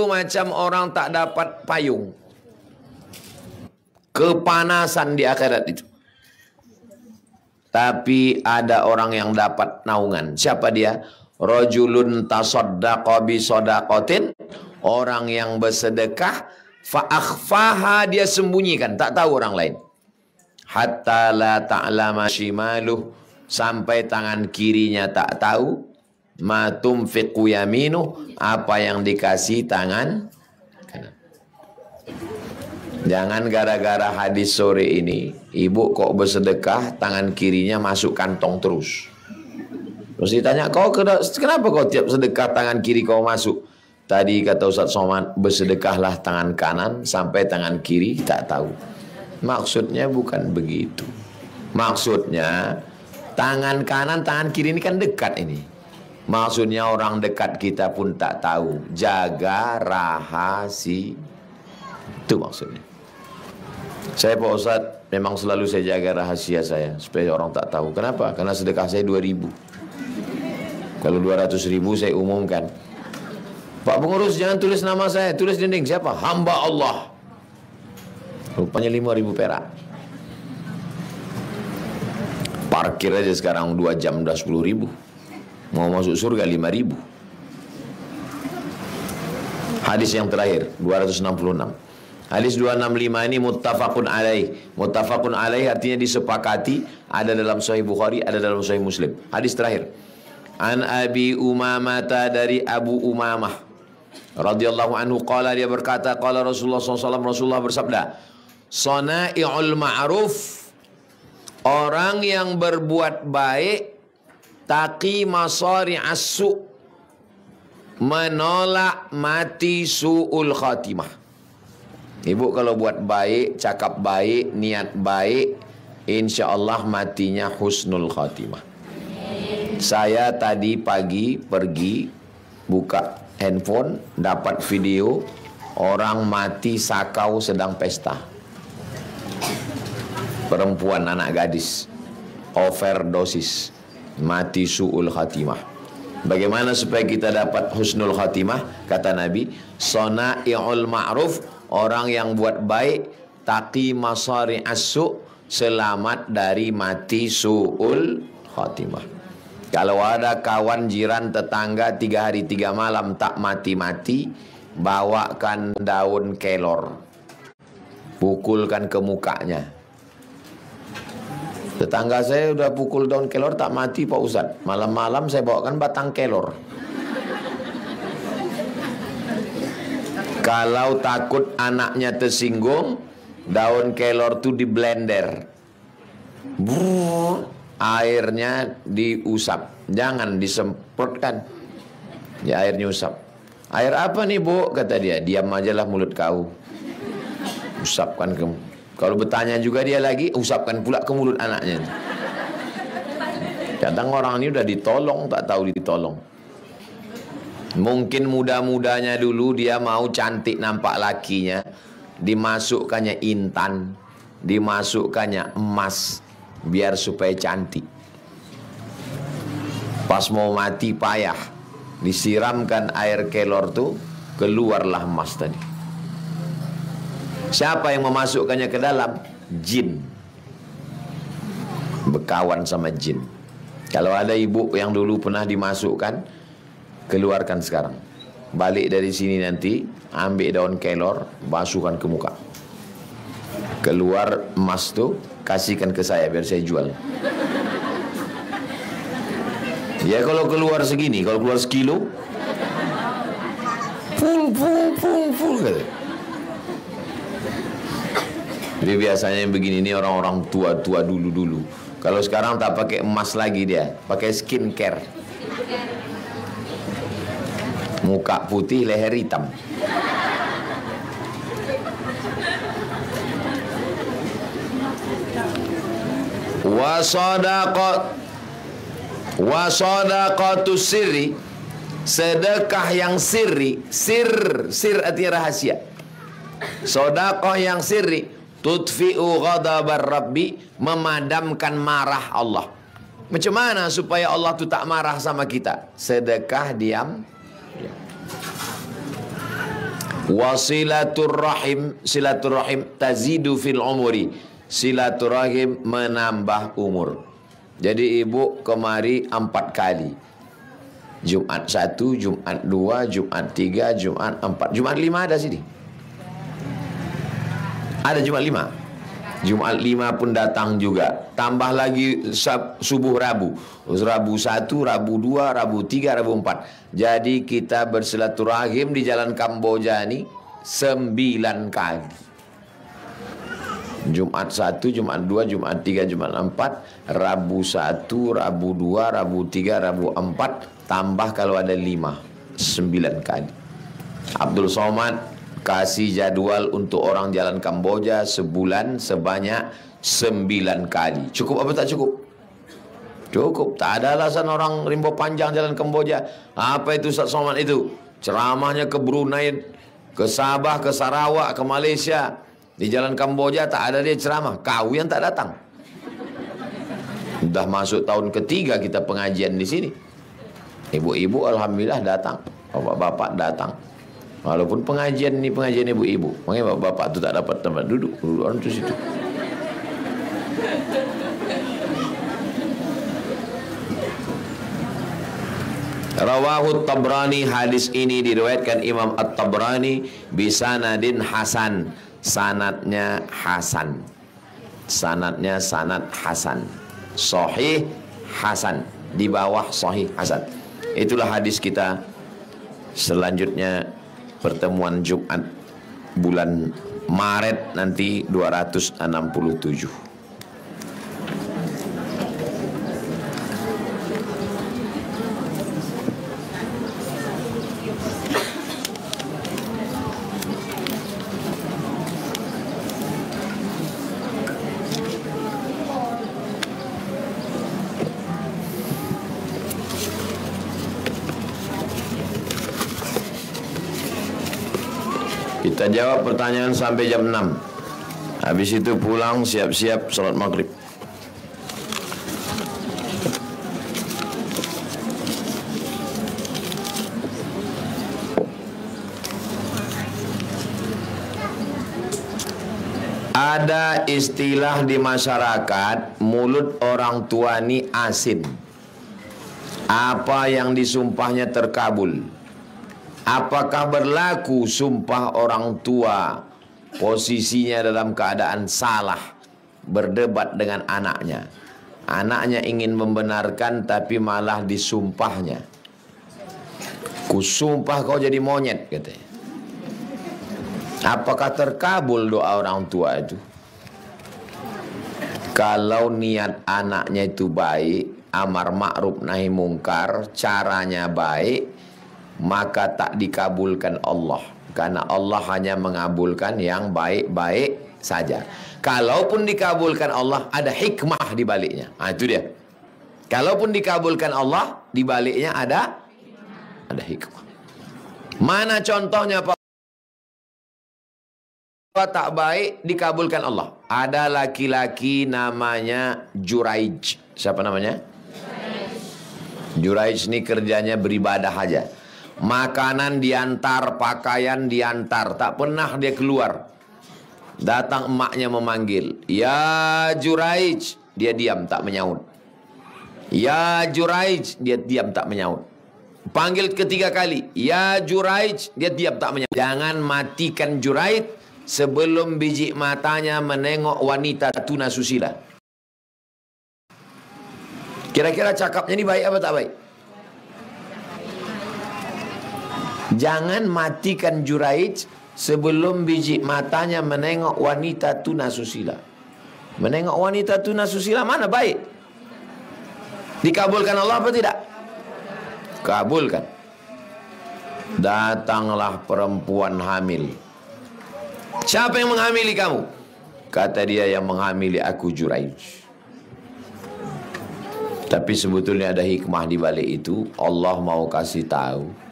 macam orang tak dapat payung. Kepanasan di akhirat itu. Tapi ada orang yang dapat naungan. Siapa dia? Rajulun tasaddaqa bi shadaqatin. Orang yang bersedekah fa akhfaha, dia sembunyikan, tak tahu orang lain. Hatta la ta'lama shimaluh, sampai tangan kirinya tak tahu. Ma tunfiqu yaminu, apa yang dikasih tangan kanan. Jangan gara-gara hadis sore ini ibu kok bersedekah tangan kirinya masuk kantong terus. Terus ditanya, kau kenapa kau tiap sedekah tangan kiri kau masuk? Tadi kata Ustaz Somad, bersedekahlah tangan kanan sampai tangan kiri tak tahu. Maksudnya bukan begitu. Maksudnya tangan kanan tangan kiri ini kan dekat ini. Maksudnya orang dekat kita pun tak tahu. Jaga rahasia. Itu maksudnya. Saya Pak Ustadz, memang selalu saya jaga rahasia saya supaya orang tak tahu. Kenapa? Karena sedekah saya 2.000. Kalau 200.000 saya umumkan. Pak pengurus jangan tulis nama saya, tulis dinding. Siapa? Hamba Allah. Rupanya 5.000 perak. Parkir aja sekarang 2 jam udah 10.000. Mau masuk surga 5.000. Hadis yang terakhir 266. Hadis 265 ini muttafaqun alaih. Muttafaqun alaih artinya disepakati, ada dalam Sahih Bukhari, ada dalam Sahih Muslim. Hadis terakhir. An Abi Umamah, dari Abu Umamah radhiyallahu anhu qala, dia berkata qala Rasulullah SAW, Rasulullah bersabda, Sana'i'ul ma'ruf, orang yang berbuat baik, taqi masari asu, menolak mati su'ul khatimah. Ibu kalau buat baik, cakap baik, niat baik, insya Allah matinya husnul khatimah. Saya tadi pagi pergi buka handphone, dapat video orang mati sakau sedang pesta. Perempuan, anak gadis, overdosis, mati su'ul khatimah. Bagaimana supaya kita dapat husnul khatimah? Kata Nabi, Sana'i'ul ma'ruf, orang yang buat baik, taqi masari asu, selamat dari mati su'ul khatimah. Kalau ada kawan, jiran, tetangga 3 hari 3 malam tak mati-mati, bawakan daun kelor, pukulkan ke mukanya. Tetangga saya udah pukul daun kelor tak mati Pak Ustadz. Malam-malam saya bawakan batang kelor. Kalau takut anaknya tersinggung, daun kelor itu di blender. Airnya diusap. Jangan disemprotkan. Ya, airnya usap. Air apa nih Bu? Kata dia. Diam aja lah mulut kau. Usapkan ke. Kalau bertanya juga dia lagi, usapkan pula ke mulut anaknya. Kadang orang ini udah ditolong, tak tahu ditolong. Mungkin muda-mudanya dulu dia mau cantik nampak lakinya, dimasukkannya intan, dimasukkannya emas, biar supaya cantik. Pas mau mati payah, disiramkan air kelor tuh, keluarlah emas tadi. Siapa yang memasukkannya ke dalam? Jin. Berkawan sama jin. Kalau ada ibu yang dulu pernah dimasukkan, keluarkan sekarang. Balik dari sini nanti, ambil daun kelor, basuhkan ke muka. Keluar emas tuh, kasihkan ke saya biar saya jual. Ya kalau keluar segini, kalau keluar sekilo, full gitu. Jadi biasanya yang begini ini orang-orang tua-tua dulu-dulu. Kalau sekarang tak pakai emas lagi dia, pakai skincare. Muka putih, leher hitam. Wasadaqatu sirri, sedekah yang sirri. Sir artinya rahasia. Sedekah yang sirri, tudfi'u ghadabar rabbi, memadamkan marah Allah. Macam mana supaya Allah tu tak marah sama kita? Sedekah diam. Wasilaturrahim, silaturrahim tazidu fil umuri. Silaturrahim menambah umur. Jadi ibu kemari 4 kali. Jumat 1, Jumat 2, Jumat 3, Jumat 4. Jumat 5 ada sini. Ada Jumat 5. Jumat 5 pun datang juga. Tambah lagi subuh Rabu. Rabu 1, Rabu 2, Rabu 3, Rabu 4. Jadi kita bersilaturahim di Jalan Kamboja ini 9 kali. Jumat 1, Jumat 2, Jumat 3, Jumat 4, Rabu 1, Rabu 2, Rabu 3, Rabu 4, tambah kalau ada 5, 9 kali. Abdul Somad kasih jadwal untuk orang Jalan Kamboja sebulan sebanyak 9 kali. Cukup apa tak cukup? Cukup. Tak ada alasan orang Rimbo Panjang Jalan Kamboja. Apa itu Ustaz Somad itu? Ceramahnya ke Brunei, ke Sabah, ke Sarawak, ke Malaysia. Di Jalan Kamboja tak ada dia ceramah. Kau yang tak datang. Sudah masuk tahun ketiga kita pengajian di sini. Ibu-ibu alhamdulillah datang. Bapak-bapak datang. Walaupun pengajian ini pengajian ibu-ibu. Makanya bapak-bapak itu tak dapat tempat duduk. Duduk orang tu situ. Rawahu Tabrani, hadis ini diriwayatkan Imam At-Tabrani bisanadin hasan. Sanadnya hasan. Sanadnya sanad hasan. Sahih hasan. Di bawah sahih hasan. Itulah hadis kita. Selanjutnya pertemuan Jumat bulan Maret nanti 267. Kita jawab pertanyaan sampai jam 6. Habis itu pulang siap-siap salat maghrib. Ada istilah di masyarakat, mulut orang tua ni asin. Apa yang disumpahnya terkabul. Apakah berlaku sumpah orang tua posisinya dalam keadaan salah, berdebat dengan anaknya. Anaknya ingin membenarkan tapi malah disumpahnya. Kusumpah kau jadi monyet, katanya. Apakah terkabul doa orang tua itu? Kalau niat anaknya itu baik, amar ma'ruf nahi mungkar, caranya baik, maka tak dikabulkan Allah. Karena Allah hanya mengabulkan yang baik-baik saja. Kalaupun dikabulkan Allah, ada hikmah di baliknya. Nah, itu dia. Kalaupun dikabulkan Allah, di baliknya ada hikmah. Mana contohnya Pak? Tak baik dikabulkan Allah. Ada laki-laki namanya Juraij. Siapa namanya? Juraij ini kerjanya beribadah aja. Makanan diantar, pakaian diantar, tak pernah dia keluar. Datang emaknya memanggil, "Ya Juraij," dia diam tak menyaut. "Ya Juraij," dia diam tak menyaut. Panggil ketiga kali, "Ya Juraij," dia diam tak menyaut. Jangan matikan Juraij sebelum biji matanya menengok wanita tuna susila. Kira-kira cakapnya ini baik apa tak baik? Jangan matikan Juraij sebelum biji matanya menengok wanita tuna susila. Menengok wanita tuna susila mana baik? Dikabulkan Allah apa tidak? Kabulkan. Datanglah perempuan hamil. Siapa yang menghamili kamu? Kata dia, yang menghamili aku Juraij. Tapi sebetulnya ada hikmah di balik itu. Allah mau kasih tahu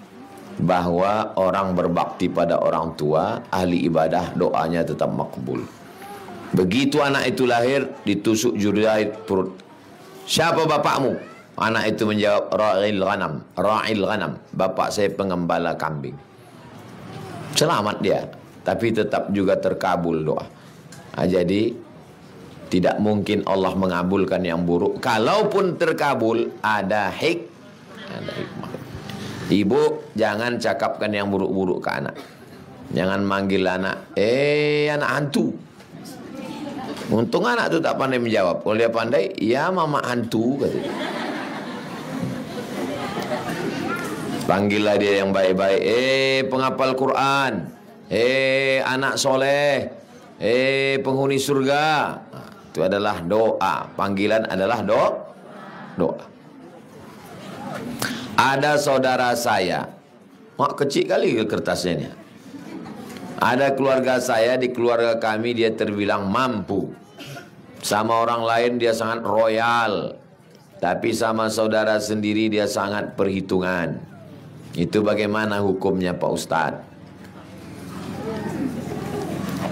bahwa orang berbakti pada orang tua, ahli ibadah, doanya tetap makbul. Begitu anak itu lahir, ditusuk Juraij perut. Siapa bapakmu? Anak itu menjawab, Ra'il ghanam. Ra'il ghanam. Bapak saya pengembala kambing. selamat dia, tapi tetap juga terkabul doa. Jadi tidak mungkin Allah mengabulkan yang buruk. Kalaupun terkabul, ada hikmah. Ibu jangan cakapkan yang buruk-buruk ke anak. Jangan manggil anak, anak hantu. Untung anak tu tak pandai menjawab. Kalau dia pandai, ya mama hantu, katanya. Panggillah dia yang baik-baik. Penghafal Quran. Anak soleh. Penghuni surga. Nah, itu adalah doa. Panggilan adalah doa. Ada saudara saya, mak kecil kali ke kertasnya ni. Ada keluarga saya, di keluarga kami dia terbilang mampu. Sama orang lain dia sangat royal, tapi sama saudara sendiri dia sangat perhitungan. Itu bagaimana hukumnya Pak Ustadz?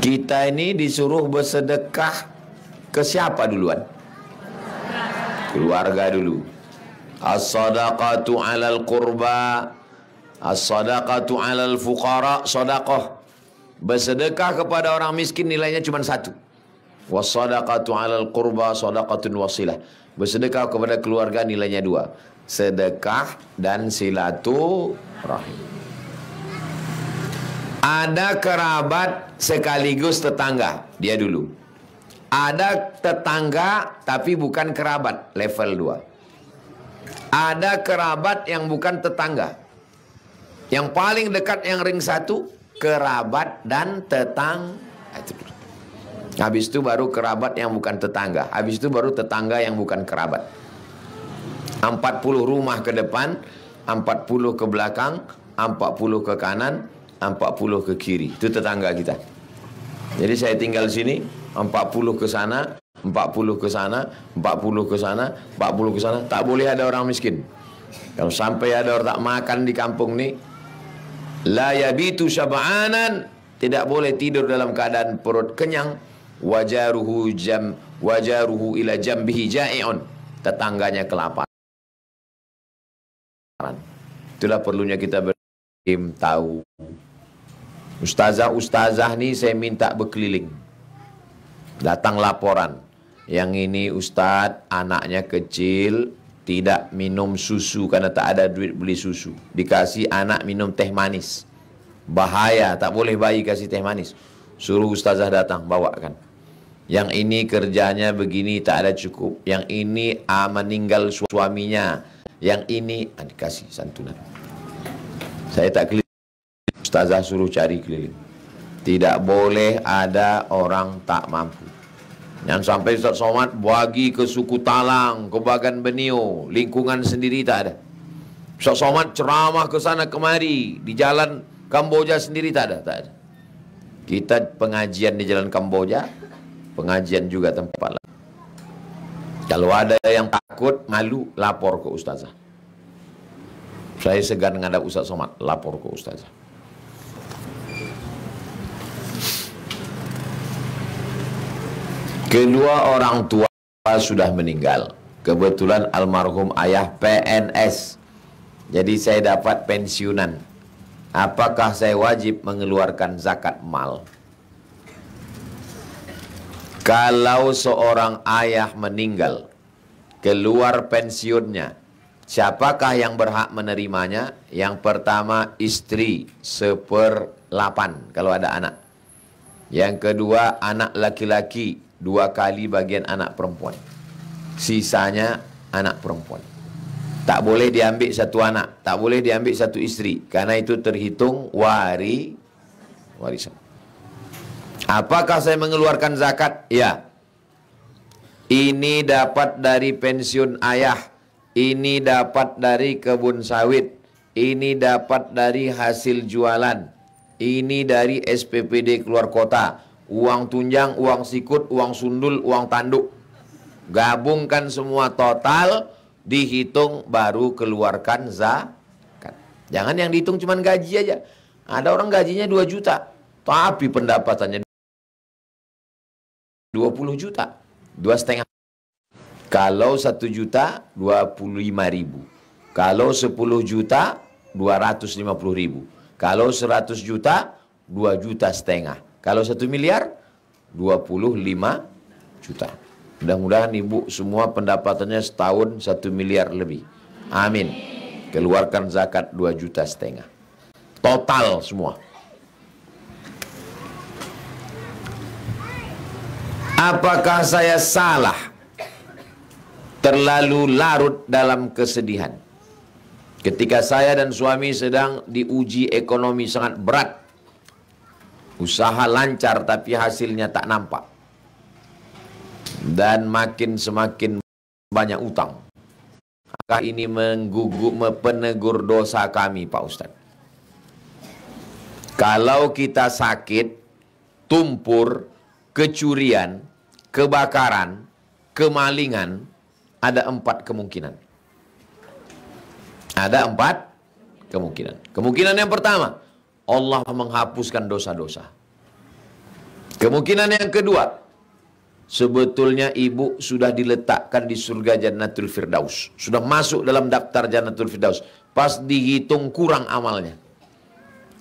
Kita ini disuruh bersedekah ke siapa duluan? Keluarga dulu. As-sadaqatu 'alal qurba, as-sadaqatu 'alal fuqara, sedekah. Bersedekah kepada orang miskin nilainya cuma satu. Was-sadaqatu 'alal qurba sadaqatun wasilah. Bersedekah kepada keluarga nilainya dua. Sedekah dan silaturahim. Ada kerabat sekaligus tetangga, dia dulu. Ada tetangga tapi bukan kerabat, level 2. Ada kerabat yang bukan tetangga. Yang paling dekat yang ring 1, kerabat dan tetangga. Habis itu baru kerabat yang bukan tetangga. Habis itu baru tetangga yang bukan kerabat. 40 rumah ke depan, 40 ke belakang, 40 ke kanan, 40 ke kiri. Itu tetangga kita. Jadi saya tinggal sini, 40 ke sana, 40 ke sana, 40 ke sana, 40 ke sana. Tak boleh ada orang miskin. Kalau sampai ada orang tak makan di kampung ni, la yabitu syab'anan, tidak boleh tidur dalam keadaan perut kenyang. Wajaruhu ila jambihi ja'i'un, tetangganya kelaparan. Itulah perlunya kita berim tahu. Ustazah ni saya minta berkeliling. Datang laporan. Yang ini Ustadz anaknya kecil, tidak minum susu karena tak ada duit beli susu. Dikasih anak minum teh manis. Bahaya, tak boleh bayi kasih teh manis. Suruh ustazah datang, bawakan. Yang ini kerjanya begini, tak ada cukup. Yang ini meninggal suaminya. Yang ini dikasih santunan. Saya tak keliling. Ustazah suruh cari keliling. Tidak boleh ada orang tak mampu. Jangan sampai Ustaz Somad bagi ke suku Talang, ke Bagan Benio, lingkungan sendiri tak ada. Ustaz Somad ceramah ke sana kemari, di jalan Kamboja sendiri tak ada. Kita pengajian di jalan Kamboja, pengajian juga tempat lain. Kalau ada yang takut, malu, lapor ke ustazah. Saya segan ngadap Ustaz Somad, lapor ke ustazah. Kedua orang tua sudah meninggal. Kebetulan almarhum ayah PNS. Jadi saya dapat pensiunan. Apakah saya wajib mengeluarkan zakat mal? Kalau seorang ayah meninggal, keluar pensiunnya, siapakah yang berhak menerimanya? Yang pertama istri 1/8 kalau ada anak. Yang kedua anak laki-laki 2 kali bagian anak perempuan. Sisanya anak perempuan. Tak boleh diambil satu anak, tak boleh diambil satu istri, karena itu terhitung warisan. Apakah saya mengeluarkan zakat? Ya. Ini dapat dari pensiun ayah, ini dapat dari kebun sawit, ini dapat dari hasil jualan, ini dari SPPD keluar kota, uang tunjang, uang sikut, uang sundul, uang tanduk. Gabungkan semua total, dihitung baru keluarkan zakat. Jangan yang dihitung cuma gaji aja. Ada orang gajinya 2 juta, tapi pendapatannya 20 juta, 2,5. Kalau 1 juta 25.000. Kalau 10 juta 250.000. Kalau 100 juta 2,5 juta. Kalau 1 miliar 25 juta. Mudah-mudahan ibu semua pendapatannya setahun 1 miliar lebih. Amin. Keluarkan zakat 2,5 juta. Total semua. Apakah saya salah terlalu larut dalam kesedihan ketika saya dan suami sedang diuji ekonomi sangat berat? Usaha lancar tapi hasilnya tak nampak. Dan semakin banyak utang. Apakah ini penegur dosa kami, Pak Ustadz? Kalau kita sakit, tumpur, kecurian, kebakaran, kemalingan, ada 4 kemungkinan. Ada 4 kemungkinan. Kemungkinan yang pertama, Allah menghapuskan dosa-dosa. Kemungkinan yang kedua, sebetulnya ibu sudah diletakkan di surga Jannatul Firdaus. Sudah masuk dalam daftar Jannatul Firdaus. Pas dihitung kurang amalnya.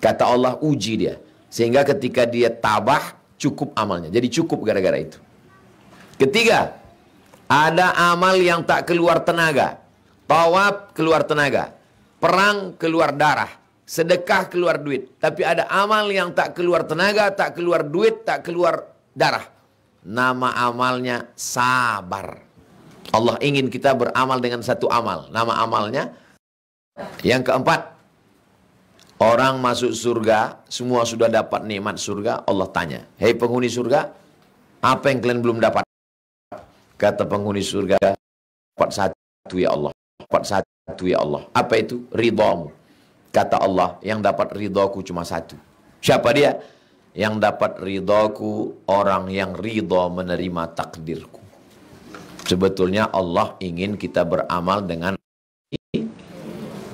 Kata Allah, uji dia. Sehingga ketika dia tabah, cukup amalnya. Jadi cukup gara-gara itu. Ketiga, ada amal yang tak keluar tenaga. Tawaf keluar tenaga. Perang keluar darah. Sedekah keluar duit. Tapi ada amal yang tak keluar tenaga, tak keluar duit, tak keluar darah. Nama amalnya sabar. Allah ingin kita beramal dengan satu amal. Nama amalnya. Yang keempat, orang masuk surga, semua sudah dapat nikmat surga. Allah tanya, hei penghuni surga, apa yang kalian belum dapat? Kata penghuni surga, dapat satu ya Allah. Dapat satu ya Allah. Apa itu? Ridhamu. Kata Allah, yang dapat ridhaku cuma satu. Siapa dia? Yang dapat ridhaku, orang yang ridha menerima takdirku. Sebetulnya Allah ingin kita beramal dengan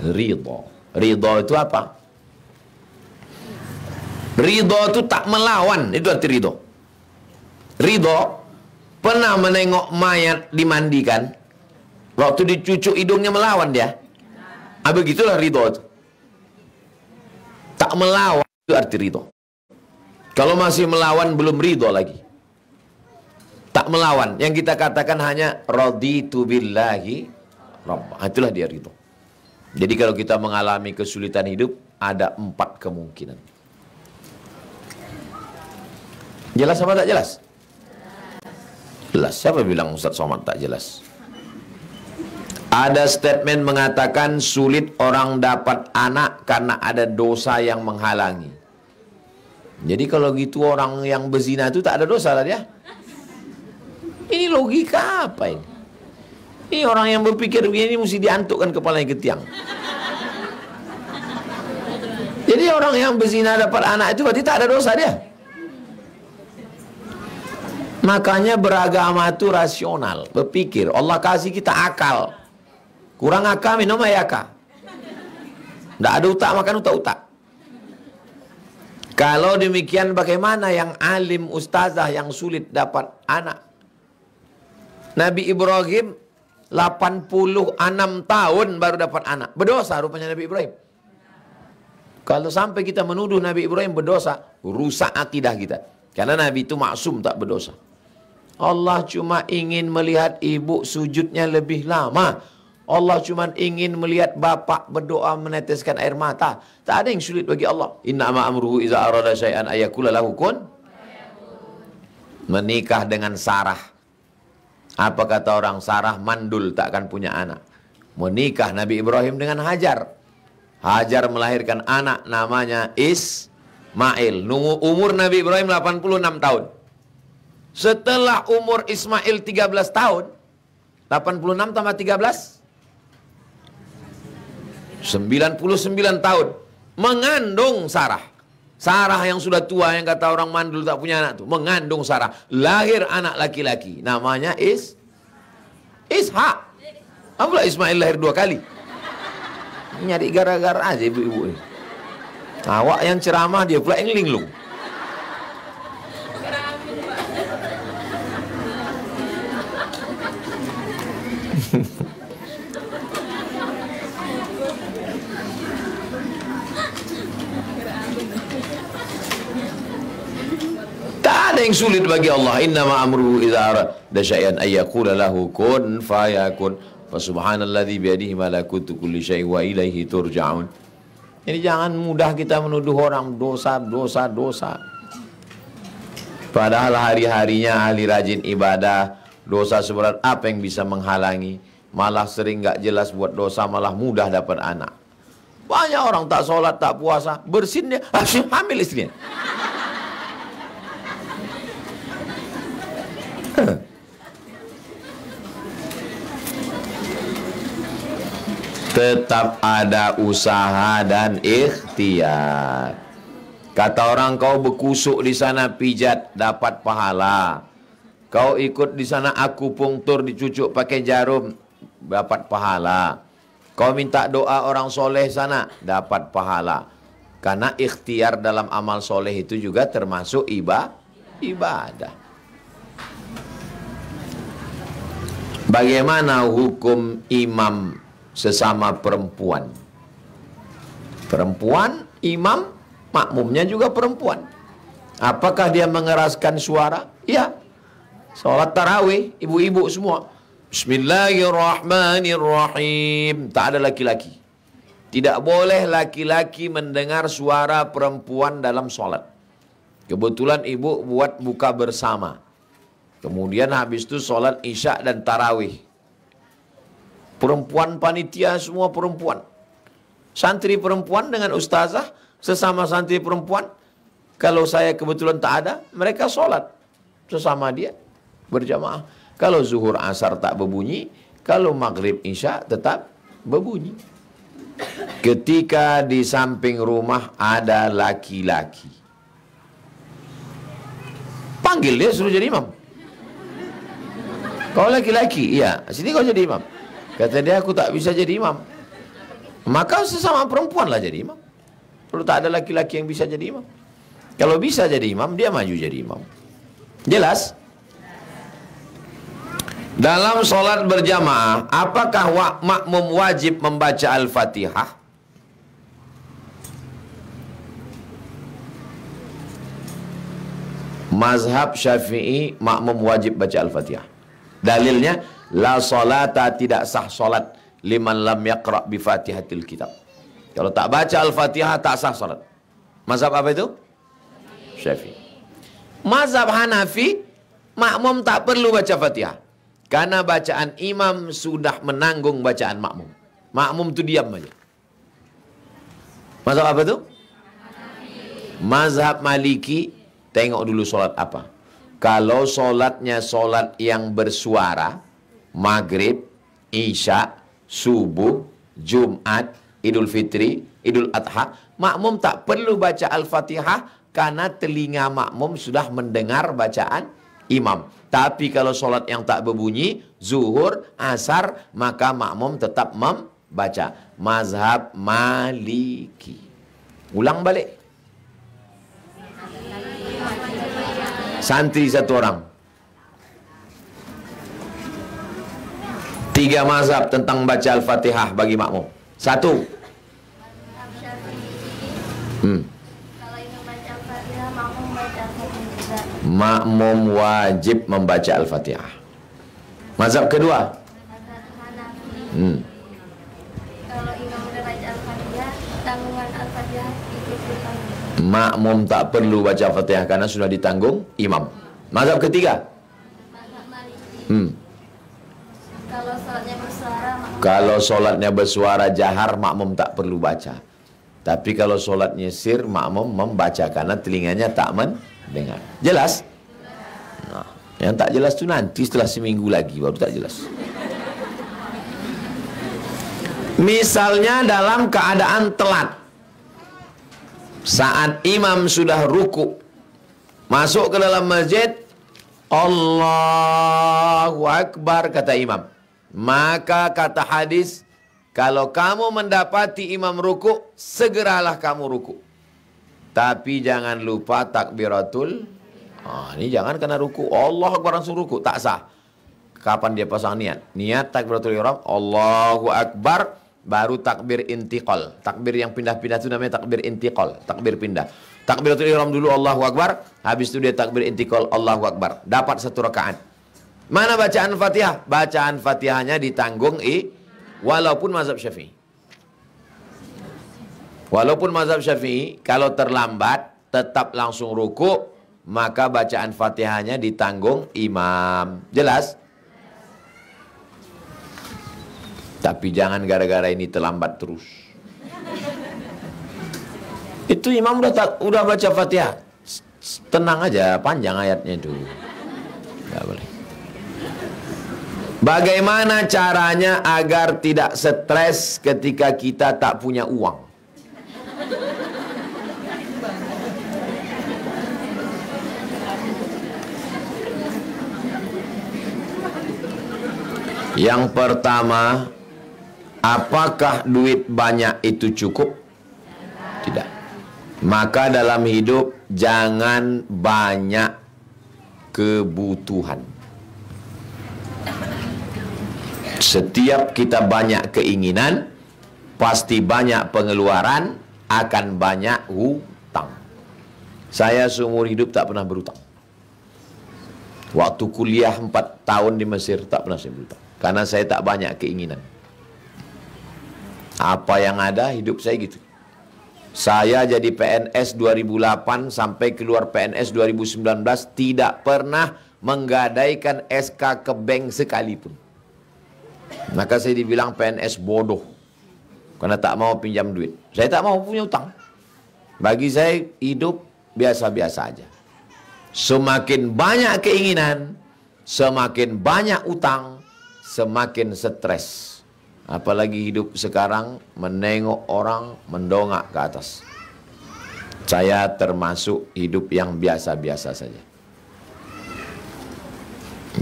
ridha. Ridha itu apa? Ridha itu tak melawan. Itu arti ridha. Ridha, pernah menengok mayat dimandikan, waktu dicucuk hidungnya melawan dia. Begitulah ridha itu. Tak melawan, itu arti ridha. Kalau masih melawan, belum ridha lagi. Tak melawan. Yang kita katakan hanya raditu billahi rabbah. Itulah dia ridha. Jadi kalau kita mengalami kesulitan hidup, ada 4 kemungkinan. Jelas apa tak jelas? Jelas. Siapa bilang Ustaz Somad tak jelas? Ada statement mengatakan sulit orang dapat anak karena ada dosa yang menghalangi. Jadi kalau gitu orang yang berzina itu tak ada dosa lah dia. Ini logika apa ini? Ini orang yang berpikir begini mesti diantukkan kepalanya ke tiang. Jadi orang yang berzina dapat anak itu berarti tak ada dosa dia. Makanya beragama itu rasional, berpikir. Allah kasih kita akal. Kurang akal minum ayaka. Tidak ada utak makan utak-utak. Kalau demikian bagaimana yang alim ustazah yang sulit dapat anak? Nabi Ibrahim 86 tahun baru dapat anak. Berdosa rupanya Nabi Ibrahim. Kalau sampai kita menuduh Nabi Ibrahim berdosa, rusak akidah kita. Karena Nabi itu maksum tak berdosa. Allah cuma ingin melihat ibu sujudnya lebih lama. Allah cuma ingin melihat bapak berdoa meneteskan air mata. Tak ada yang sulit bagi Allah. Inna ma amruhu iza arada syai'an ayakula lahu kun. Menikah dengan Sarah. Apa kata orang? Sarah mandul, tak akan punya anak. Menikah Nabi Ibrahim dengan Hajar. Hajar melahirkan anak namanya Ismail. Umur Nabi Ibrahim 86 tahun. Setelah umur Ismail 13 tahun, 86 tambah 13 99 tahun mengandung Sarah. Sarah yang sudah tua, yang kata orang mandul tak punya anak tuh, mengandung Sarah. Lahir anak laki-laki namanya Ishak. Apabila Ismail lahir 2 kali. Nyari gara-gara aja ibu-ibu ini. Awak yang ceramah, dia pula yang linglung. ada yang sulit bagi Allah. Innama amruhu idza arada syai'an ay yaqula lahu kun fayakun. Fa subhanalladzi biyadihi malakutu kulli syai'in wa ilaihi turja'un. Jadi jangan mudah kita menuduh orang dosa. Padahal hari-harinya ahli rajin ibadah, dosa seberat apa yang bisa menghalangi? Malah sering gak jelas buat dosa, malah mudah dapat anak. Banyak orang tak sholat, tak puasa, bersinnya, hamil istrinya. Tetap ada usaha dan ikhtiar. Kata orang, kau berkusuk di sana pijat dapat pahala. Kau ikut di sana akupunktur dicucuk pakai jarum dapat pahala. Kau minta doa orang soleh sana dapat pahala. Karena ikhtiar dalam amal soleh itu juga termasuk ibadah. Bagaimana hukum imam sesama perempuan? Perempuan, imam, makmumnya juga perempuan. Apakah dia mengeraskan suara? Ya. Salat tarawih, ibu-ibu semua. Bismillahirrahmanirrahim. Tak ada laki-laki. Tidak boleh laki-laki mendengar suara perempuan dalam salat. Kebetulan ibu buat buka bersama. Kemudian habis itu salat isya dan tarawih. Perempuan panitia semua perempuan. Santri perempuan dengan ustazah, sesama santri perempuan. Kalau saya kebetulan tak ada, mereka sholat sesama dia berjamaah. Kalau zuhur asar tak berbunyi, kalau maghrib isya tetap berbunyi. Ketika di samping rumah ada laki-laki, panggil dia, suruh jadi imam. Kau laki-laki, iya, sini kau jadi imam. Kata dia, aku tak bisa jadi imam. Maka sesama perempuan lah jadi imam. Kalau tak ada laki-laki yang bisa jadi imam. Kalau bisa jadi imam, dia maju jadi imam. Jelas? Dalam sholat berjamaah, apakah makmum wajib membaca Al-Fatihah? Mazhab Syafi'i, makmum wajib baca Al-Fatihah. Dalilnya, la salata, tidak sah sholat liman lam yaqra' bi Fatihatil Kitab. Kalau tak baca Al-Fatihah, tak sah sholat. Mazhab apa itu? Syafi'i. Mazhab Hanafi, makmum tak perlu baca Fatihah. Karena bacaan imam sudah menanggung bacaan makmum. Makmum itu diam aja. Mazhab apa itu? Mazhab Maliki, tengok dulu sholat apa. Kalau sholatnya sholat yang bersuara, maghrib, isya, subuh, Jumat, Idul Fitri, Idul Adha, makmum tak perlu baca Al-Fatihah karena telinga makmum sudah mendengar bacaan imam. Tapi kalau sholat yang tak berbunyi, zuhur, asar, maka makmum tetap membaca. Mazhab Maliki. Ulang balik. Santri satu orang. 3 mazhab tentang baca Al-Fatihah bagi makmum. 1. Makmum wajib membaca Al-Fatihah. Mazhab kedua. Kalau imam udah baca Al-Fatihah, tanggungan Al-Fatihah itu ditanggung. Makmum tak perlu baca Al-Fatihah karena sudah ditanggung imam. Mazhab ketiga. Mazhab Maliki. Kalau sholatnya bersuara, makmum. Kalau sholatnya bersuara jahar, makmum tak perlu baca. Tapi kalau sholatnya sir, makmum membaca karena telinganya tak mendengar. Jelas? Nah, yang tak jelas itu nanti setelah seminggu lagi baru tak jelas. Misalnya dalam keadaan telat, saat imam sudah ruku, masuk ke dalam masjid, Allahu Akbar kata imam. Maka kata hadis, kalau kamu mendapati imam ruku, segeralah kamu ruku. Tapi jangan lupa takbiratul. Ini jangan kena ruku. Allah Akbar langsung ruku. Tak sah. Kapan dia pasang niat? Niat takbiratul ihram, Allahu Akbar, baru takbir intiqal. Takbir yang pindah-pindah itu namanya takbir intiqal. Takbir pindah. Takbiratul ihram dulu Allahu Akbar, habis itu dia takbir intikal Allahu Akbar. Dapat 1 rakaat. Mana bacaan Fatihah? Bacaan Fatihahnya ditanggung walaupun mazhab Syafi'i. Walaupun mazhab Syafi'i kalau terlambat tetap langsung ruku, maka bacaan Fatihahnya ditanggung imam. Jelas? Tapi jangan gara-gara ini terlambat terus. Itu imam udah baca Fatihah. Tenang aja, panjang ayatnya itu. Nggak boleh. Bagaimana caranya agar tidak stres ketika kita tak punya uang? Yang pertama, apakah duit banyak itu cukup? Tidak. Maka dalam hidup jangan banyak kebutuhan. Setiap kita banyak keinginan, pasti banyak pengeluaran, akan banyak hutang. Saya seumur hidup tak pernah berhutang. Waktu kuliah 4 tahun di Mesir tak pernah saya berhutang. Karena saya tak banyak keinginan. Apa yang ada, hidup saya gitu. Saya jadi PNS 2008 sampai keluar PNS 2019 tidak pernah menggadaikan SK ke bank sekalipun. Maka saya dibilang PNS bodoh karena tak mau pinjam duit. Saya tak mau punya utang. Bagi saya hidup biasa-biasa aja. Semakin banyak keinginan, semakin banyak utang, semakin stres. Apalagi hidup sekarang menengok orang mendongak ke atas. Saya termasuk hidup yang biasa-biasa saja.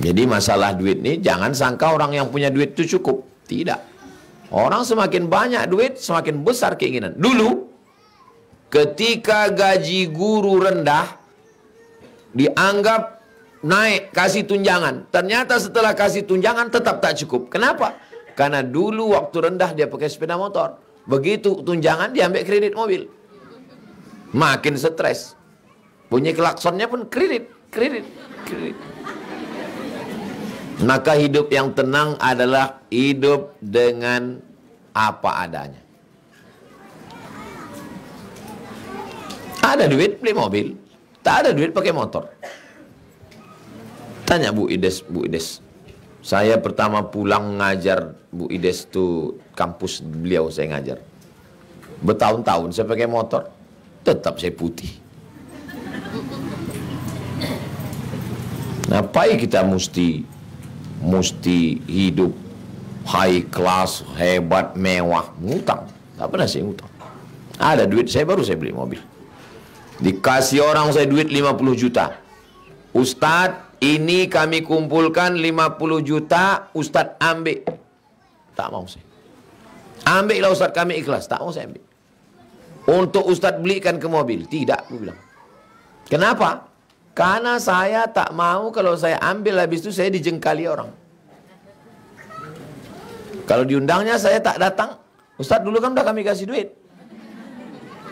Jadi masalah duit ini jangan sangka orang yang punya duit itu cukup. Tidak. Orang semakin banyak duit semakin besar keinginan. Dulu ketika gaji guru rendah dianggap naik kasih tunjangan. Ternyata setelah kasih tunjangan tetap tak cukup. Kenapa? Karena dulu waktu rendah dia pakai sepeda motor. Begitu tunjangan dia ambil kredit mobil. Makin stres. Bunyi klaksonnya pun kredit. Maka hidup yang tenang adalah hidup dengan apa adanya. Ada duit beli mobil. Tak ada duit pakai motor. Tanya Bu Ides. Saya pertama pulang ngajar Bu Ides tuh kampus beliau saya ngajar. Bertahun-tahun saya pakai motor, tetap saya putih. Ngapain kita mesti hidup high class, hebat, mewah, ngutang? Tak pernah saya ngutang. Ada duit saya baru saya beli mobil. Dikasih orang saya duit 50 juta. Ustadz, ini kami kumpulkan 50 juta, Ustadz ambil. Tak mau saya. Ambillah Ustadz, kami ikhlas. Tak mau saya ambil. Untuk Ustadz belikan ke mobil. Tidak, aku bilang. Kenapa? Karena saya tak mau kalau saya ambil habis itu saya dijengkali orang. Kalau diundangnya saya tak datang. Ustadz dulu kan udah kami kasih duit.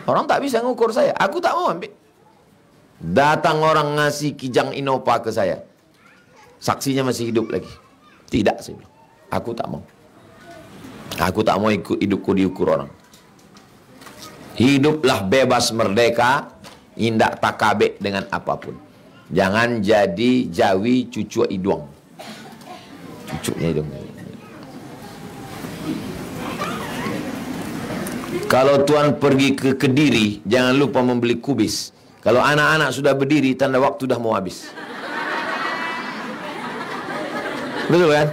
Orang tak bisa ngukur saya. Aku tak mau ambil. Datang orang ngasih Kijang Innova ke saya. Saksinya masih hidup lagi. Tidak, saya bilang. Aku tak mau. Aku tak mau ikut hidupku diukur orang. Hiduplah bebas merdeka. Indak takabek dengan apapun. Jangan jadi Jawi cucu hidung. Cucunya hidung. Kalau tuan pergi ke Kediri, jangan lupa membeli kubis. Kalau anak-anak sudah berdiri, tanda waktu sudah mau habis. Betul kan?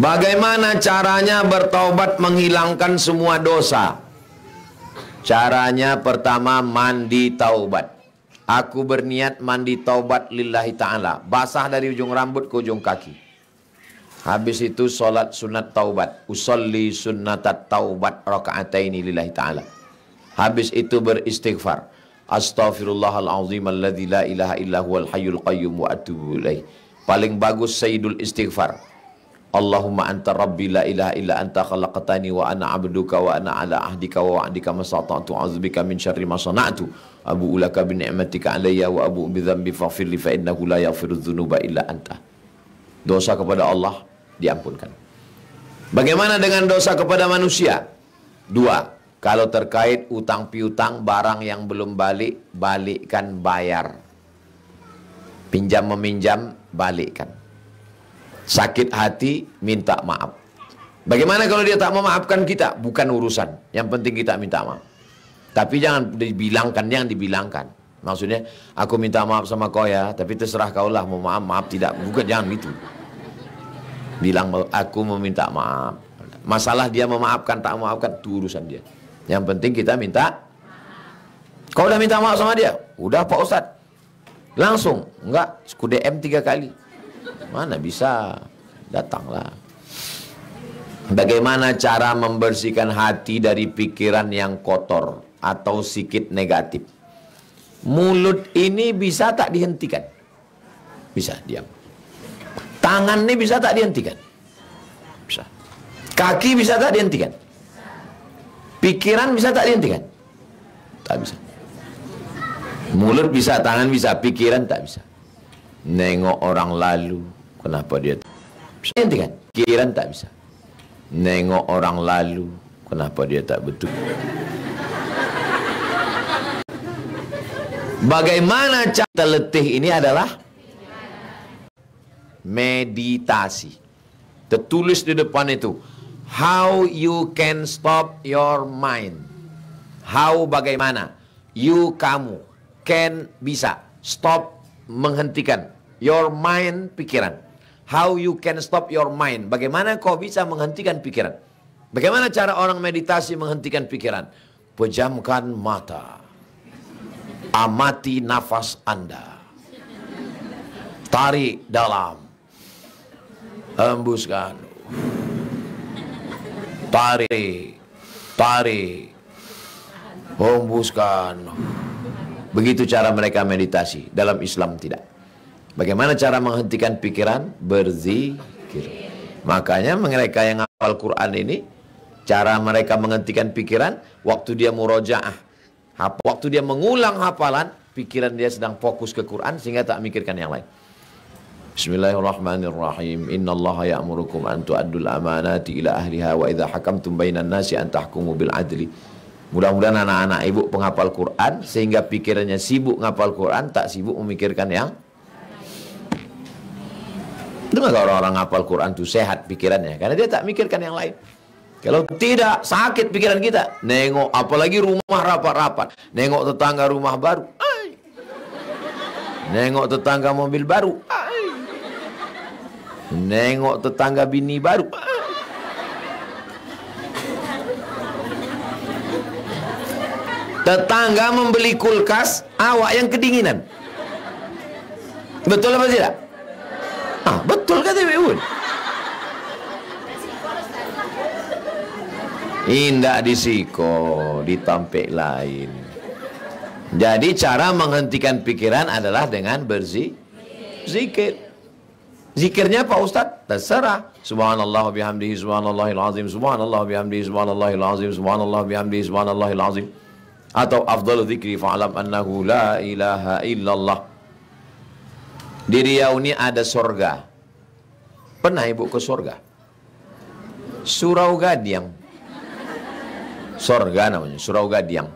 Bagaimana caranya bertaubat menghilangkan semua dosa? Caranya pertama mandi taubat. Aku berniat mandi taubat lillahi ta'ala. Basah dari ujung rambut ke ujung kaki. Habis itu solat sunat taubat. Usolli sunnatat taubat raka'ataini lillahi ta'ala. Habis itu beristighfar. Astaghfirullahalazim alladzi la ilaha illa huwal hayyul qayyum wa atubu ilaih. Paling bagus sayyidul istighfar. Allahumma anta rabbi la ilaha illa anta khalaqtani wa ana abduka wa ana ala ahdika wa wa'dika masata'tu a'udzubika min syarri ma sana'tu abu'u laka bi ni'matika alayya wa abu'u bi dzambi faghfir li fa innahu la yaghfiru dzunuba illa anta. Dosa kepada Allah diampunkan. Bagaimana dengan dosa kepada manusia? Dua. Kalau terkait utang piutang, barang yang belum balik, balikkan, bayar. Pinjam meminjam, balikkan. Sakit hati, minta maaf. Bagaimana kalau dia tak memaafkan kita? Bukan urusan. Yang penting kita minta maaf. Tapi jangan dibilangkan, yang dibilangkan. Maksudnya, aku minta maaf sama kau ya, tapi terserah kau lah, mau maaf, maaf tidak. Bukan, jangan gitu. Bilang, aku meminta maaf. Masalah dia memaafkan, tak memaafkan, itu urusan dia. Yang penting kita minta. Kau udah minta maaf sama dia? Udah Pak Ustadz. Langsung? Enggak, aku DM 3 kali. Mana bisa, datanglah. Bagaimana cara membersihkan hati dari pikiran yang kotor atau sikit negatif? Mulut ini bisa tak dihentikan? Bisa, diam. Tangan ini bisa tak dihentikan? Bisa. Kaki bisa tak dihentikan? Pikiran bisa tak dihentikan? Tak bisa. Mulut bisa, tangan bisa, pikiran tak bisa. Nengok orang lalu, kenapa dia bisa dihentikan? Pikiran tak bisa. Nengok orang lalu, kenapa dia tak betul? Bagaimana cara letih ini adalah meditasi. Tertulis di depan itu, how you can stop your mind. How, bagaimana? You, kamu. Can, bisa. Stop, menghentikan. Your mind, pikiran. How you can stop your mind. Bagaimana kau bisa menghentikan pikiran? Bagaimana cara orang meditasi menghentikan pikiran? Pejamkan mata. Amati nafas Anda. Tarik dalam. Hembuskan. Tarik. Tarik. Hembuskan. Begitu cara mereka meditasi. Dalam Islam tidak. Bagaimana cara menghentikan pikiran? Berzikir. Makanya mereka yang hafal Quran ini, cara mereka menghentikan pikiran, waktu dia murojaah, waktu dia mengulang hafalan, pikiran dia sedang fokus ke Quran sehingga tak mikirkan yang lain. Bismillahirrahmanirrahim. Innallaha ya'murukum an tu'addul amanati ila ahliha wa idza hakamtum bainan nasi an tahkumu bil adli. Mudah-mudahan anak-anak ibu penghafal Quran sehingga pikirannya sibuk ngapal Quran, tak sibuk memikirkan yang. Dengar orang-orang ngapal Quran itu sehat pikirannya karena dia tak mikirkan yang lain. Kalau tidak, sakit pikiran kita. Nengok apalagi rumah rapat-rapat, nengok tetangga rumah baru, ay. Nengok tetangga mobil baru, ay. Nengok tetangga bini baru, ay. Tetangga membeli kulkas, awak yang kedinginan. Betul apa tidak? Ah, betul kata Ibu. Indah disiko, ditampek lain. Jadi cara menghentikan pikiran adalah dengan berzikir. Zikirnya Pak Ustadz, terserah. Subhanallah bihamdihi subhanallahil azim, subhanallah bihamdihi subhanallahil azim, subhanallah bihamdihi subhanallahil azim. Atau afdalu dzikri fa'alam annahu la ilaha illallah. Di Riau ini ada sorga. Pernah ibu ke sorga? Surau Gadiang. Sorga namanya, Surau Gadiang.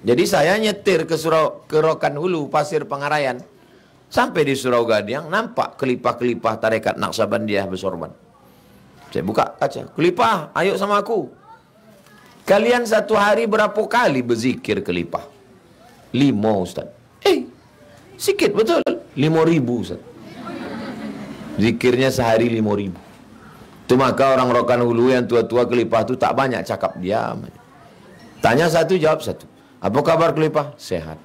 Jadi saya nyetir ke Rokan Hulu, Pasir Pengarayan. Sampai di Surau Gadiang, nampak kelipah-kelipah tarekat Naqsabandiyah bersorban. Saya buka kaca, kelipah, ayo sama aku. Kalian satu hari berapa kali berzikir kelipah? 5 Ustaz. Sikit betul. 5.000 Ustaz. Zikirnya sehari 5.000. Itu maka orang Rokan Hulu yang tua-tua kelipah itu tak banyak cakap, diam. Tanya satu, jawab satu. Apa kabar kelipah? Sehat.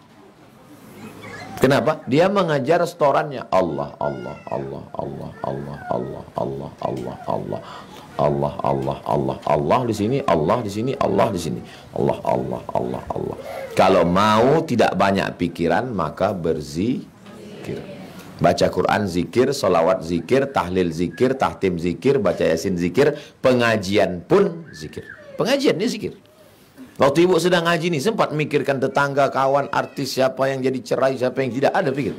Kenapa? Dia mengajar setorannya. Allah, Allah, Allah, Allah, Allah, Allah, Allah, Allah, Allah, Allah, Allah, Allah, Allah di sini, Allah di sini, Allah di sini. Allah, Allah, Allah, Allah. Kalau mau tidak banyak pikiran, maka berzikir. Baca Quran zikir, solawat zikir, tahlil zikir, tahtim zikir, baca yasin zikir, pengajian pun zikir. Pengajian ini zikir. Waktu ibu sedang ngaji nih, sempat mikirkan tetangga, kawan, artis, siapa yang jadi cerai, siapa yang tidak, ada pikir?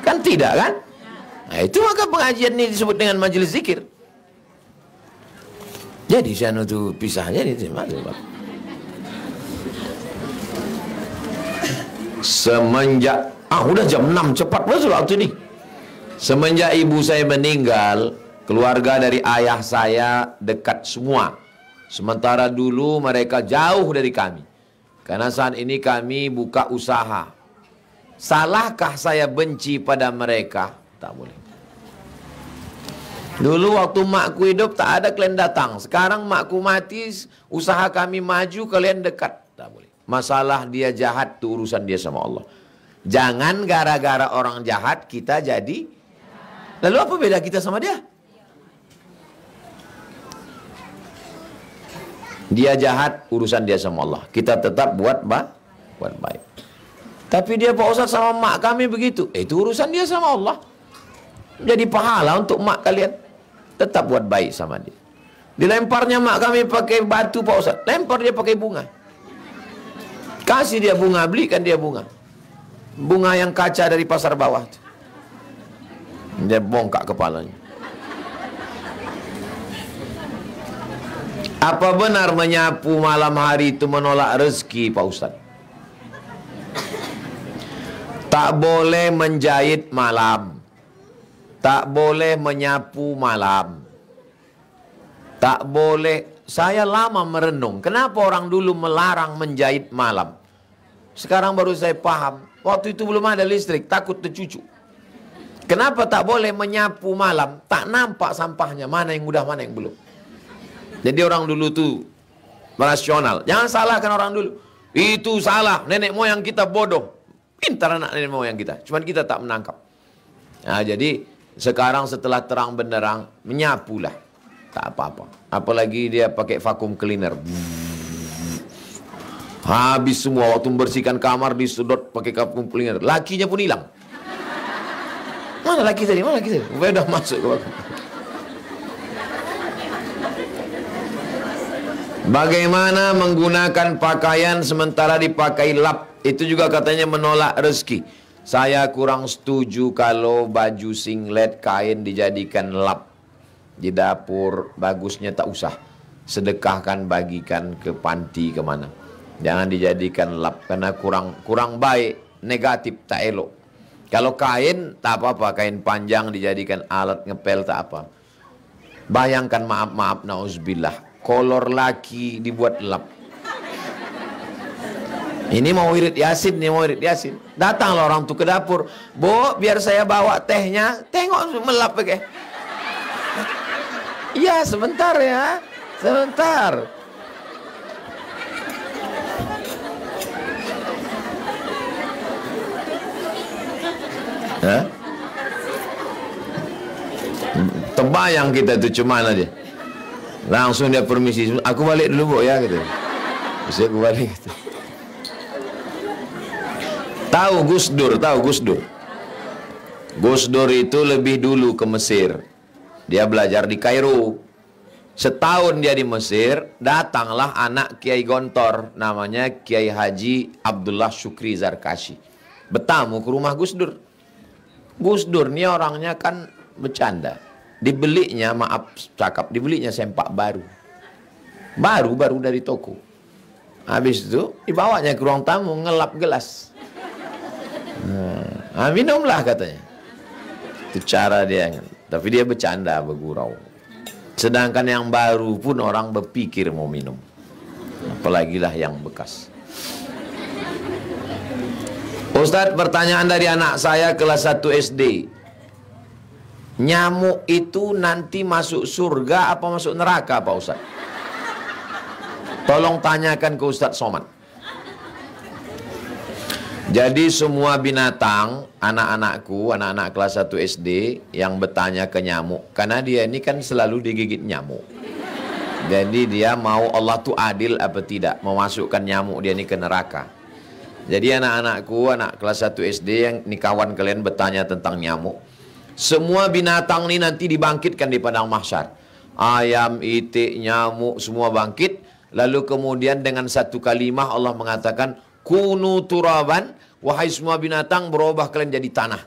Kan tidak kan? Nah itu maka pengajian ini disebut dengan majelis zikir. Jadi saya itu pisahnya di semenjak udah jam 6, cepat betul waktu ini. Semenjak ibu saya meninggal, keluarga dari ayah saya dekat semua. Sementara dulu mereka jauh dari kami. Karena saat ini kami buka usaha. Salahkah saya benci pada mereka? Tak boleh. Dulu waktu makku hidup tak ada kalian datang. Sekarang makku mati, usaha kami maju, kalian dekat. Tak boleh. Masalah dia jahat itu urusan dia sama Allah. Jangan gara-gara orang jahat kita jadi. Lalu apa beda kita sama dia? Dia jahat, urusan dia sama Allah. Kita tetap buat baik. Tapi dia Pak Ustaz sama mak kami begitu. Itu urusan dia sama Allah. Jadi pahala untuk mak kalian. Tetap buat baik sama dia. Dilemparnya mak kami pakai batu Pak Ustaz. Lempar dia pakai bunga. Kasih dia bunga, belikan dia bunga. Bunga yang kaca dari pasar bawah. Dia bongkak kepalanya. Apa benar menyapu malam hari itu menolak rezeki Pak Ustaz? Tak boleh menjahit malam. Tak boleh menyapu malam. Tak boleh. Saya lama merenung. Kenapa orang dulu melarang menjahit malam? Sekarang baru saya paham. Waktu itu belum ada listrik, takut tercucuk. Kenapa tak boleh menyapu malam? Tak nampak sampahnya, mana yang udah, mana yang belum. Jadi orang dulu tuh rasional. Jangan salahkan orang dulu. Itu salah, nenek moyang kita bodoh. Pintar anak nenek moyang kita. Cuman kita tak menangkap. Nah, jadi sekarang setelah terang benderang, menyapulah. Tak apa-apa. Apalagi dia pakai vacuum cleaner. Habis semua waktu membersihkan kamar disedot pakai vacuum cleaner. Lakinya pun hilang. Mana laki tadi? Mana laki tadi? Udah masuk ke vacuum. Bagaimana menggunakan pakaian sementara dipakai lap? Itu juga katanya menolak rezeki. Saya kurang setuju kalau baju singlet kain dijadikan lap. Di dapur bagusnya tak usah. Sedekahkan, bagikan ke panti kemana. Jangan dijadikan lap karena kurang baik, negatif, tak elok. Kalau kain tak apa-apa, kain panjang dijadikan alat ngepel tak apa. Bayangkan maaf nauzubillah. Kolor laki dibuat lap. Ini mau wirid yasin, ini mau wirid yasin. Datanglah orang tuh ke dapur. Bu, biar saya bawa tehnya. Tengok melap pakai. Iya, sebentar ya. Sebentar. Hah? Terbayang kita tuh cuman aja. Langsung dia permisi, aku balik dulu Bu ya gitu. Terus aku balik gitu. Tahu Gus Dur, tahu Gus Dur. Gus Dur itu lebih dulu ke Mesir. Dia belajar di Kairo. Setahun dia di Mesir, datanglah anak Kiai Gontor, namanya Kiai Haji Abdullah Syukri Zarkashi. Bertamu ke rumah Gus Dur. Gus Dur ini orangnya kan bercanda. Dibelinya, maaf cakap, dibelinya sempak baru. Baru dari toko. Habis itu dibawanya ke ruang tamu, ngelap gelas. Minumlah katanya. Itu cara dia. Tapi dia bercanda, bergurau. Sedangkan yang baru pun orang berpikir mau minum. Apalagi lah yang bekas. Ustadz, pertanyaan dari anak saya kelas 1 SD. Nyamuk itu nanti masuk surga apa masuk neraka Pak Ustadz? Tolong tanyakan ke Ustadz Somad. Jadi semua binatang, anak-anakku, anak-anak kelas 1 SD yang bertanya ke nyamuk, karena dia ini kan selalu digigit nyamuk. Jadi dia mau Allah tuh adil apa tidak, memasukkan nyamuk dia ini ke neraka. Jadi anak-anakku, anak kelas 1 SD yang ini kawan kalian bertanya tentang nyamuk. Semua binatang ini nanti dibangkitkan di padang mahsyar. Ayam, itik, nyamuk semua bangkit. Lalu kemudian dengan satu kalimah Allah mengatakan, kunu turaban, wahai semua binatang berubah kalian jadi tanah.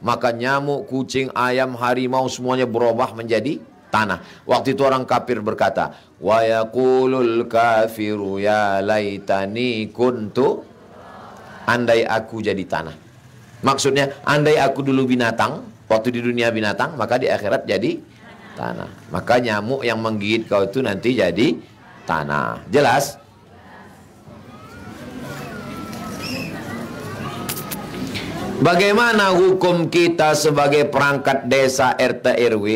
Maka nyamuk, kucing, ayam, harimau semuanya berubah menjadi tanah. Waktu itu orang kafir berkata, wa yaqulul kafiru ya laitani kuntu, andai aku jadi tanah. Maksudnya, andai aku dulu binatang, waktu di dunia binatang, maka di akhirat jadi tanah. Maka nyamuk yang menggigit kau itu nanti jadi tanah. Jelas? Bagaimana hukum kita sebagai perangkat desa RT RW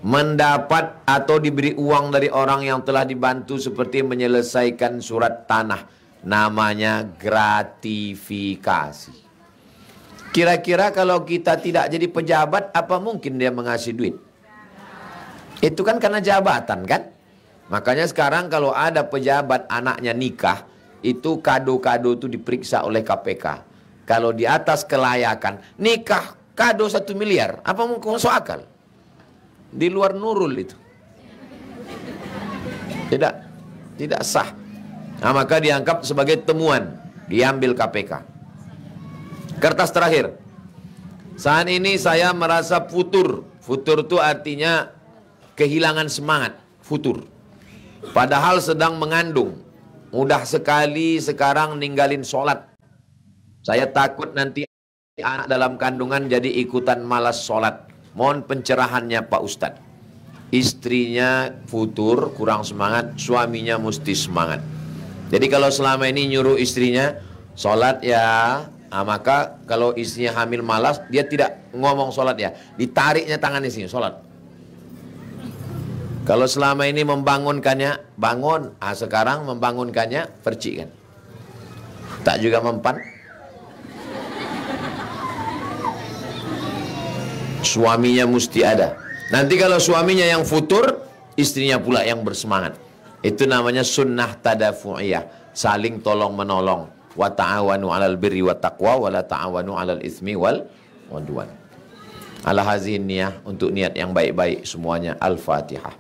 mendapat atau diberi uang dari orang yang telah dibantu seperti menyelesaikan surat tanah? Namanya gratifikasi. Kira-kira kalau kita tidak jadi pejabat, apa mungkin dia mengasih duit? Itu kan karena jabatan kan? Makanya sekarang kalau ada pejabat anaknya nikah, itu kado-kado itu diperiksa oleh KPK. Kalau di atas kelayakan, nikah kado 1 miliar, apa mungkin masuk akal? Di luar nurul itu. Tidak sah. Nah, maka dianggap sebagai temuan, diambil KPK. Kertas terakhir. Saat ini saya merasa futur. Futur itu artinya kehilangan semangat. Futur. Padahal sedang mengandung. Mudah sekali sekarang ninggalin sholat. Saya takut nanti anak dalam kandungan jadi ikutan malas sholat. Mohon pencerahannya Pak Ustadz. Istrinya futur, kurang semangat. Suaminya mesti semangat. Jadi kalau selama ini nyuruh istrinya sholat ya, nah maka kalau istrinya hamil malas, dia tidak ngomong sholat ya, ditariknya tangan istrinya sholat. Kalau selama ini membangunkannya, bangun, ah sekarang membangunkannya, percik kan. Tak juga mempan. Suaminya mesti ada. Nanti kalau suaminya yang futur, istrinya pula yang bersemangat. Itu namanya sunnah tadafu'iyah, saling tolong menolong. Wa ta'awanu 'alal birri wat taqwa wa la ta'awanu 'alal itsmi wal 'udwan. Ala hazin niyah, untuk niat yang baik-baik semuanya. Al-Fatihah.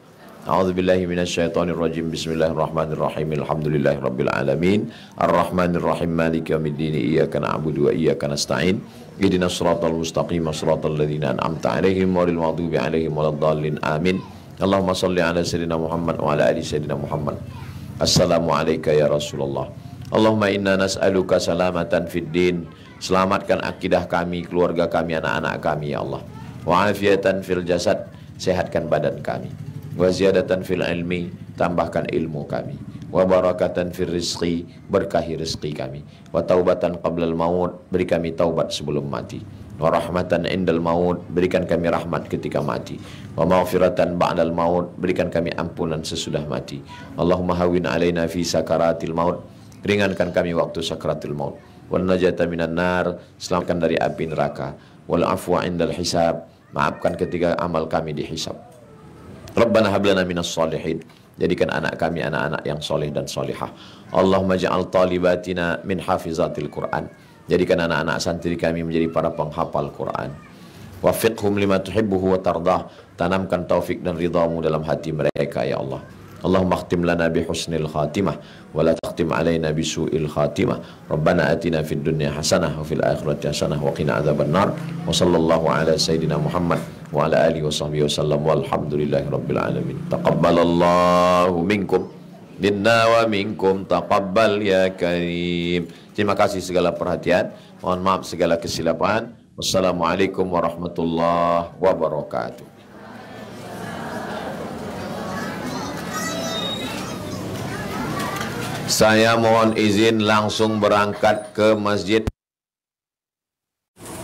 A'udzubillahi minasyaitonir rajim. Bismillahirrahmanirrahim. Alhamdulillahirabbil alamin. Arrahmanirrahim. Maliki yaumiddin. Iyyaka na'budu wa iyyaka nasta'in. Ihdinas siratal mustaqim. Shiratal ladzina an'amta 'alaihim ghairil maghdubi 'alaihim waladdallin. Amin. Allahumma salli ala sayyidina Muhammad wa ala ali sayyidina Muhammad. Assalamualaikum ya Rasulullah. Allahumma inna nas'aluka salamatan fid din. Selamatkan akidah kami, keluarga kami, anak-anak kami ya Allah. Wa afiatan fil jasad. Sehatkan badan kami. Wa ziyadatan fil ilmi. Tambahkan ilmu kami. Wa barakatan fil rizqi. Berkahi rizqi kami. Wa taubatan qablal maut. Beri kami taubat sebelum mati. Wa rahmatan indal maut. Berikan kami rahmat ketika mati. Wa maghfiratan ba'dal maut. Berikan kami ampunan sesudah mati. Allahumma hawin alaina fi sakaratil maut. Ringankan kami waktu sakaratil maut. Wal najata minan nar. Selamatkan dari api neraka. Wal afwa indal hisab. Maafkan ketika amal kami dihisab. Rabbana hablana minas salihin. Jadikan anak kami anak-anak yang soleh dan solihah. Allahumma ja'al talibatina min hafizatil Qur'an. Jadikan anak-anak santri kami menjadi para penghafal Quran. Wafiqhum lima tuhibbuhu wa tardah. Tanamkan taufik dan ridhamu dalam hati mereka ya Allah. Allahumma akhtim lana bi husnil khatimah wa la takhtim alaina bi su'il khatimah. Rabbana atina fid dunya hasanah wa fil akhirati hasanah wa qina adzabannar. Wa sallallahu ala sayyidina Muhammad wa ala alihi wa sahbihi wasallam walhamdulillahi rabbil alamin. Taqabbalallahu minkum minna wa minkum taqabbal ya karim. Terima kasih segala perhatian. Mohon maaf segala kesilapan. Wassalamualaikum warahmatullahi wabarakatuh. Saya mohon izin langsung berangkat ke masjid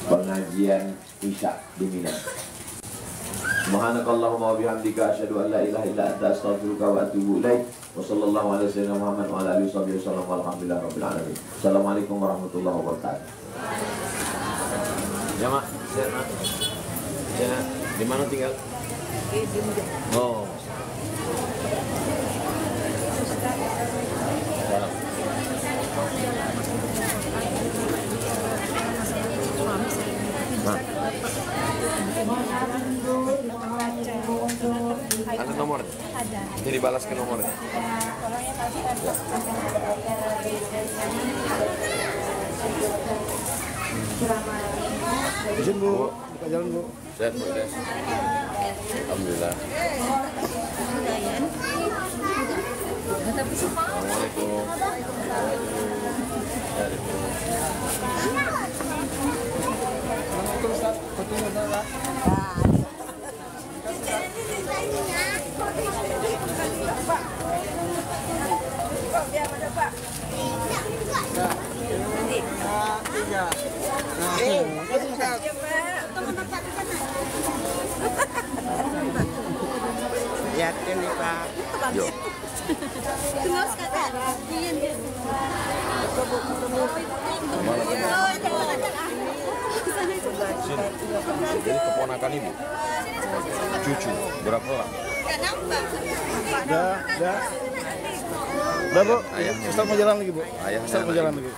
pengajian Isya di Mina. Subhanakallahumma wa bihamdika asyhadu an la ilaha illa anta astaghfiruka wa atubu ilaik. Wa sallallahu ala sayyidina Muhammad wa ala alihi wasallam walhamdulillahi rabbil alamin. Assalamualaikum warahmatullahi wabarakatuh. Ya, Mak. Sehat, Mak. Ya, di mana tinggal? Oh. Salam. nomornya? Ada. Jadi balas ke nomornya. Tolongnya kasih Izin Bu, buka jalan Bu. Sehat Bu Des. Alhamdulillah. Assalamualaikum. Lihatin nih Pak. Yo. Terus kakak. Jadi keponakan ibu. Cucu. Berapa lah? Udah. Udah Bu, Ustaz mau jalan lagi Bu. Ayah Ustaz mau jalan lagi.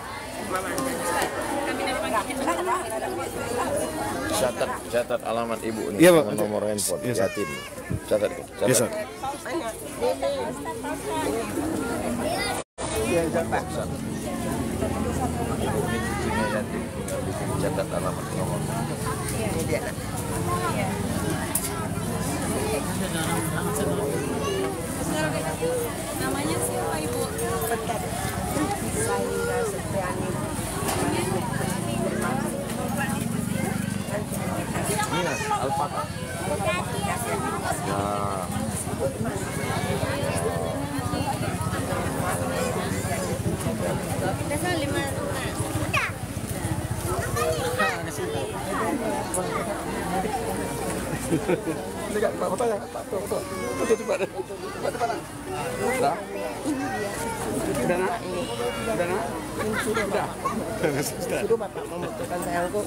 Catat alamat ibu nih. Iya, Pak. Dengan nomor handphone. Iya, Ustaz. Yatin. Catat. Iya Ustaz. Iya, Pak. Ibu ini cucunya yatim. Tinggal di sini catat alamat nomor. Ini dia. Namanya siapa Ibu? Bentar. Saya Sepriani. Mina, Al-Fatah. Nah. Dasar 5. Dekat Pak fotonya, Pak foto. Foto cepat. Udah. Udah nak? Udah nak? Sudah. Suruh Bapak memfotokan sayangku.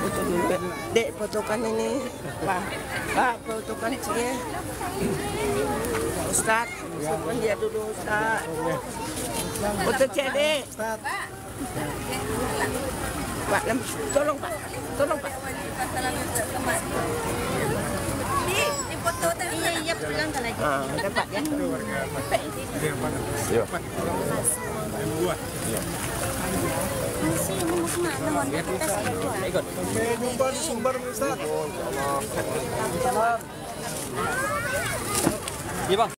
Foto dulu. Dek, fotokan ini. Pak, fotokan sini. Ustaz, fotokan dia dulu Ustaz. Foto cek Dek. Pak, tolong Pak. Tolong Pak. Dipoto tadi. Iya, pulang lagi. Ah, dapat ya. Yo. Masih mau kemana? Mohon kita sudah Ikut. Sampai jumpa di Sumbar Ustaz. Iya, Bang.